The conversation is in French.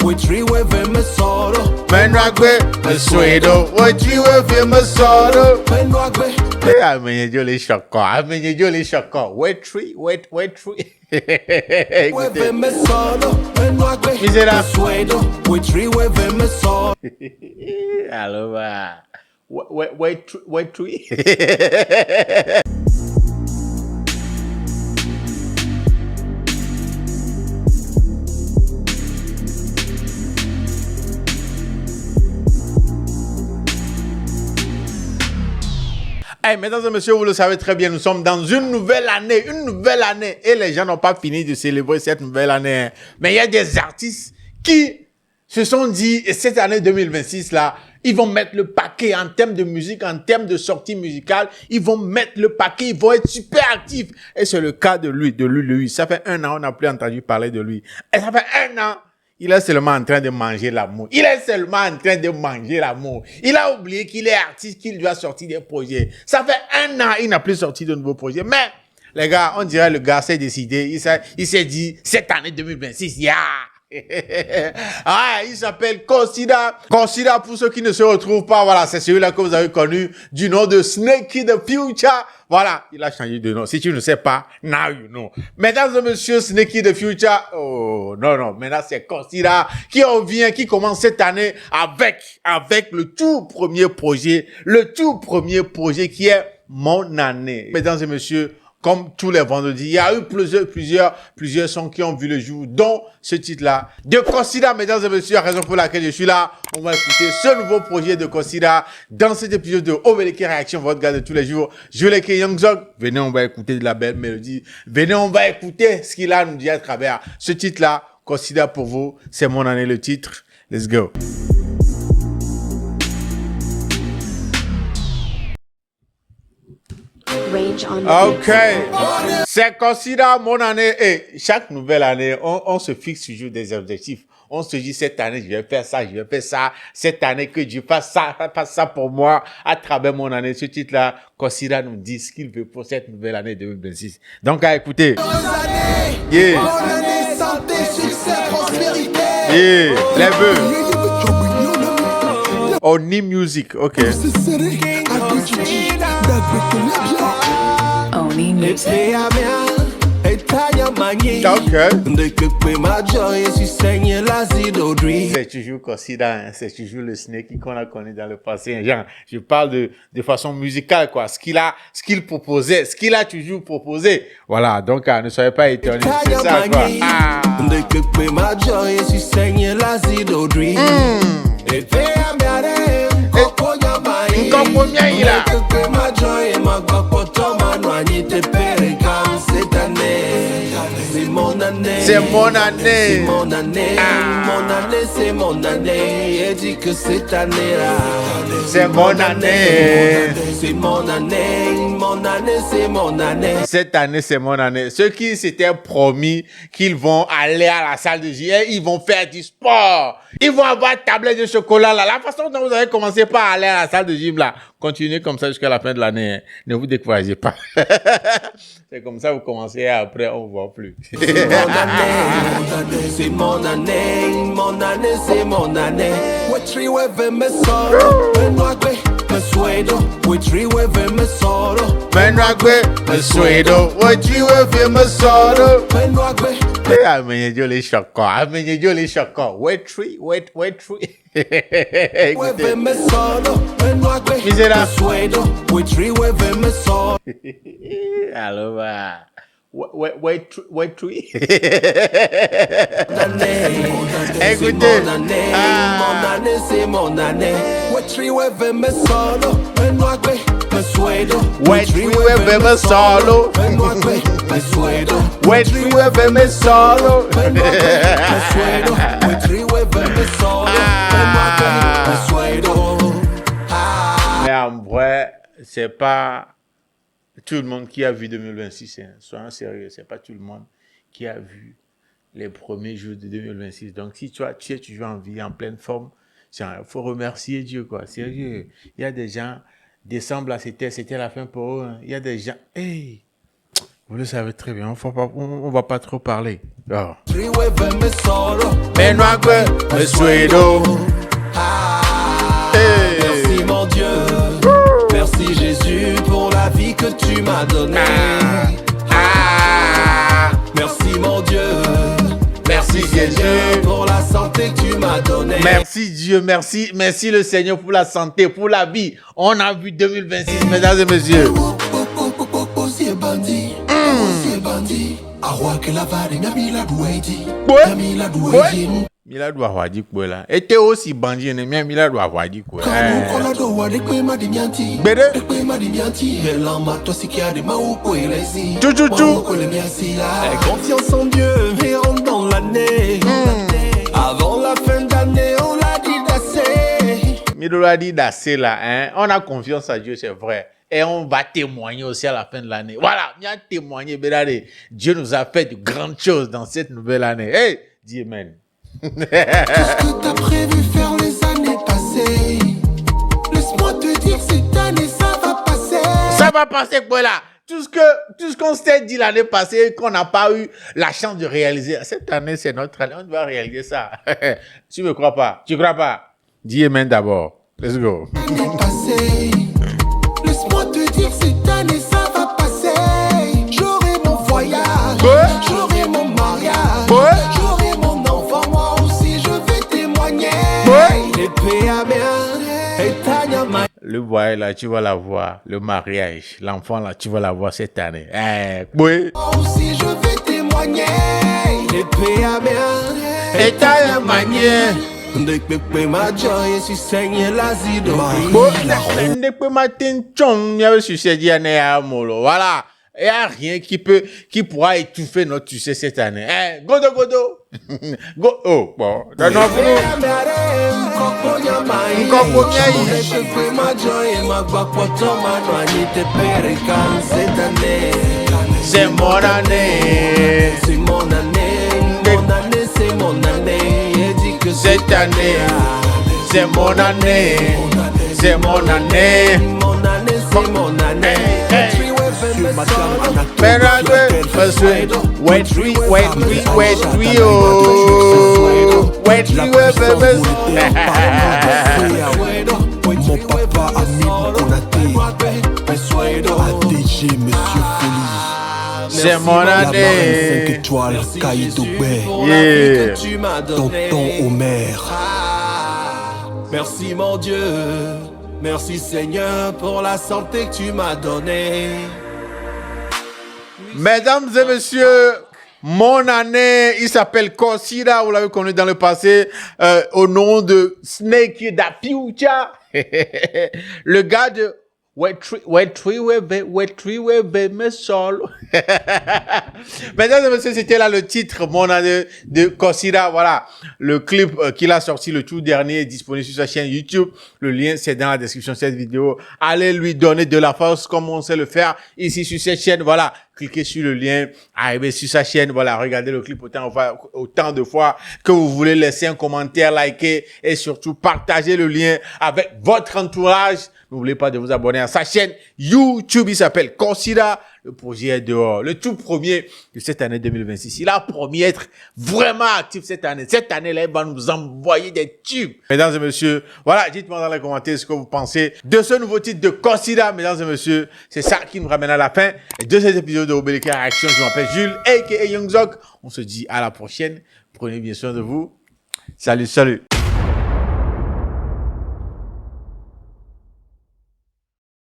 Wetriwe me soro. Menwagwe, me suedo. Wetriwe me soro. Menwagwe. Amenye joli shoko. Amenye joli shoko. Wetri. Wetriwe me soro. Menwagwe. Misera. Suedo. Wetriwe me soro. Alova. Wetri. Hey, mesdames et messieurs, vous le savez très bien, nous sommes dans une nouvelle année, et les gens n'ont pas fini de célébrer cette nouvelle année. Mais il y a des artistes qui se sont dit, et cette année 2026 là, ils vont mettre le paquet en termes de musique, en termes de sortie musicale, ils vont mettre le paquet, ils vont être super actifs. Et c'est le cas de lui. Ça fait 1 an, on n'a plus entendu parler de lui. Et ça fait 1 an. Il est seulement en train de manger l'amour. Il a oublié qu'il est artiste, qu'il doit sortir des projets. Ça fait 1 an, il n'a plus sorti de nouveaux projets. Mais, les gars, on dirait le gars s'est décidé. Il s'est dit, cette année 2026, ah, il s'appelle Consider. Consider, pour ceux qui ne se retrouvent pas, voilà, c'est celui-là que vous avez connu du nom de Snakey the Future. Voilà, il a changé de nom. Si tu ne sais pas, now you know. Mesdames et messieurs, Snakey the Future. Oh, non, maintenant c'est Consider qui commence cette année avec le tout premier projet qui est Mon Année. Mesdames et messieurs, comme tous les vendredis, il y a eu plusieurs sons qui ont vu le jour, dont ce titre-là de Consider, mesdames et messieurs, la raison pour laquelle je suis là. On va écouter ce nouveau projet de Consider dans cet épisode de Obeleke Réaction, votre gars de tous les jours. Je l'ai créé Young Zog. Venez, on va écouter de la belle mélodie. Venez, on va écouter ce qu'il a à nous dire à travers ce titre-là. Consider pour vous, c'est Mon Année le titre. Let's go. Ok, c'est Consider Mon Année. Et chaque nouvelle année, on se fixe toujours des objectifs. On se dit, cette année, je vais faire ça. Cette année, que Dieu fasse ça pour moi à travers Mon Année. Ce titre-là, Consider nous dit ce qu'il veut pour cette nouvelle année 2026. Donc, à écouter. Yeah. Bonne année, santé, succès, prospérité. Yeah, les vœux. Oni Music, ok. Oni Music. C'est toujours Consider, hein? C'est toujours le Snakey qu'on a connu dans le passé. Genre, je parle de façon musicale, quoi. Ce qu'il proposait, ce qu'il a toujours proposé. Voilà, donc ne soyez pas étonnés. C'est ça, quoi. Ah. C'est mon année. Mon année, c'est mon année. Et dit que cette année-là, c'est mon année. C'est mon année, c'est mon année. Cette année, c'est mon année. Ceux qui s'étaient promis qu'ils vont aller à la salle de gym, ils vont faire du sport. Ils vont avoir tablette de chocolat là. La façon dont vous avez commencé par aller à la salle de gym là, continuez comme ça jusqu'à la fin de l'année. Hein. Ne vous découragez pas. C'est comme ça vous commencez et après on ne voit plus. C'est mon année, c'est mon année. Wetriwe me soro, menwagwe, me suedo. Wetriwe me soro, menwagwe, me suedo. Wetriwe me soro, menwagwe. Amenye joli shoko. Wetri. Wewe me soro, menwagwe, Misera. me suedo. Wetriwe me soro. Alova. Wetri. Écoutez. Mon année, c'est mon année. Wetriwe me soro, menwagwe, me suedo. Wetriwe me soro. Menwagwe, me suedo. Wetriwe me soro. Mais en vrai, c'est pas tout le monde qui a vu 2026. Hein. Soyons sérieux, c'est pas tout le monde qui a vu les premiers jours de 2026. Donc, si tu es toujours en vie, en pleine forme, il faut remercier Dieu, quoi. Sérieux. Il y a des gens, décembre, là, c'était la fin pour eux. Hein. Il y a des gens, hey, Vous le savez très bien, on va pas trop parler. Oh. Riweve me solo. Menwague, me suedo. Merci mon Dieu. Merci Jésus pour la vie que tu m'as donnée. Merci mon Dieu. Merci Jésus pour la santé que tu m'as donnée. Merci Dieu, merci le Seigneur pour la santé, pour la vie. On a vu 2026, mesdames et messieurs. Miladu Ahwadi quoi là. Était aussi bandit, mais Miladu Ahwadi quoi. Bede. Confiance en Dieu et rentre dans l'année. Avant la fin d'année, on l'a dit d'assez. Miladu a dit d'assez là, hein. On a confiance en Dieu, c'est vrai. Et on va témoigner aussi à la fin de l'année. Voilà, on a témoigné, Bédade. Dieu nous a fait de grandes choses dans cette nouvelle année. Hey, dis Amen. Tout ce que t'as prévu faire les années passées, laisse-moi te dire cette année ça va passer. Ça va passer quoi là? Tout ce qu'on s'est dit l'année passée qu'on n'a pas eu la chance de réaliser. Cette année c'est notre année, on doit réaliser ça. Tu me crois pas? Tu crois pas? Dis Amen d'abord. Let's go. L'année passée, laisse-moi te dire cette année ça va passer. J'aurai mon voyage, j'aurai mon mariage. Le voyage là, tu vas la voir. Le mariage, l'enfant là, tu vas la voir cette année. Oui. Aussi je vais témoigner. L'épée à mer. Et ta manière. Ndekpe ma joy si seigne la zido. Ndekpe matin chong, il y avait succès d'année à Molo. Voilà. Il n'y a rien qui pourra étouffer notre succès cette année. Godo. Go, oh, bon. Non, c'est mon année. C'est mon année, c'est mon année. Et dit que Cette année, c'est mon année. C'est mon année. Mon année, c'est mon année. Mon papa Amine Konaté, ADG Monsieur Folie, c'est mon année. 5 étoiles, Kaïdo Bé, Yeah. Tonton Omer. Merci mon Dieu, merci Seigneur pour la santé que tu m'as donnée. Mesdames et messieurs, mon année, il s'appelle Consider, vous l'avez connu dans le passé, au nom de Snake da Future. Le gars de Solo. Mesdames et messieurs, c'était là le titre, mon année de Consider. Voilà, le clip qu'il a sorti, le tout dernier, est disponible sur sa chaîne YouTube. Le lien, c'est dans la description de cette vidéo. Allez lui donner de la force comme on sait le faire ici sur cette chaîne. Voilà, cliquez sur le lien, arrivez sur sa chaîne. Voilà, regardez le clip autant de fois que vous voulez, laisser un commentaire, liker et surtout partager le lien avec votre entourage. N'oubliez pas de vous abonner à sa chaîne YouTube. Il s'appelle Consider. Le projet est dehors. Le tout premier de cette année 2026. Il a promis être vraiment actif cette année. Cette année-là, il va nous envoyer des tubes. Mesdames et messieurs, voilà, dites-moi dans les commentaires ce que vous pensez de ce nouveau titre de Consider. Mesdames et messieurs, c'est ça qui nous ramène à la fin de cet épisode de Obélix Réaction. Je m'appelle Jules, a.k.a. Young Zok. On se dit à la prochaine. Prenez bien soin de vous. Salut.